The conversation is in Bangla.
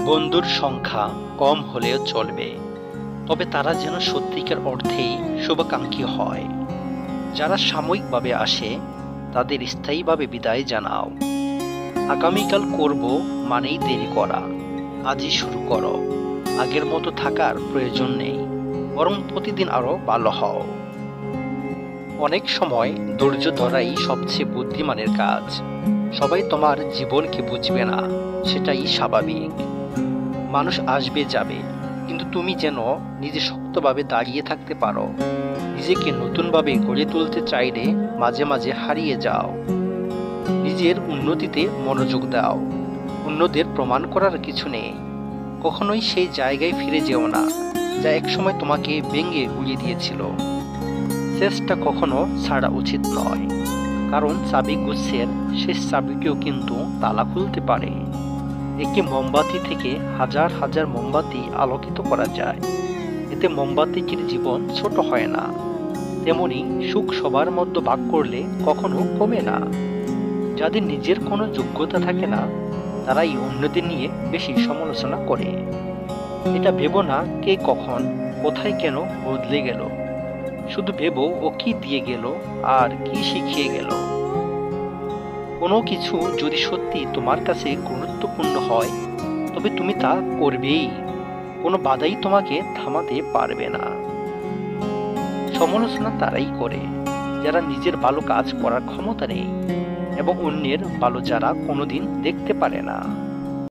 বন্ধুর সংখ্যা কম হলেও চলবে, তবে তারা যেন সত্যিকার অর্থেই শুভাকাঙ্ক্ষী হয়। যারা সাময়িকভাবে আসে তাদের স্থায়ীভাবে বিদায় জানাও। আগামীকাল করব মানেই দেরি করা, আজই শুরু করো। আগের মতো থাকার প্রয়োজন নেই, বরং প্রতিদিন আরো ভালো হও। অনেক সময় ধৈর্য ধরাই সবচেয়ে বুদ্ধিমানের কাজ। সবাই তোমার জীবনকে বুঝবে না, সেটাই স্বাভাবিক। মানুষ আসবে যাবে, কিন্তু তুমি যেন নিজে শক্তভাবে দাঁড়িয়ে থাকতে পারো। নিজেকে নতুনভাবে গড়ে তুলতে চাইলে মাঝে মাঝে হারিয়ে যাও। নিজের উন্নতিতে মনোযোগ দাও। অন্যদের প্রমাণ করার কিছু নেই। কখনোই সেই জায়গায় ফিরে যেও না যা একসময় তোমাকে ভেঙে গুঁড়িয়ে দিয়েছিল। চেষ্টা কখনো ছাড়া উচিত নয়, কারণ চাবি গুচ্ছের শেষ চাবিটিও কিন্তু তালা খুলতে পারে। একটি মোমবাতি থেকে হাজার হাজার মোমবাতি আলোকিত করা যায়। এতে মোমবাতিটির জীবন ছোট হয় না। তেমনি সুখ সবার মধ্যে ভাগ করলে কখনো কমে না। যাদের নিজের কোনো যোগ্যতা থাকে না, তারাই অন্যদের নিয়ে বেশি সমালোচনা করে। এটা ভেবো না কে কখন কোথায় কেন বদলে গেল, শুধু ভেবো ও কি দিয়ে গেল আর কি শিখিয়ে গেল। কোনো কিছু যদি সত্যি তোমার কাছে গুরুত্বপূর্ণ হয়, তবে তুমি তা করবেই। কোনো বাধাই তোমাকে থামাতে পারবে না। সমালোচনা তারাই করে যারা নিজের ভালো কাজ করার ক্ষমতা নেই, এবং অন্যের ভালো যারা কোনোদিন দেখতে পারে না।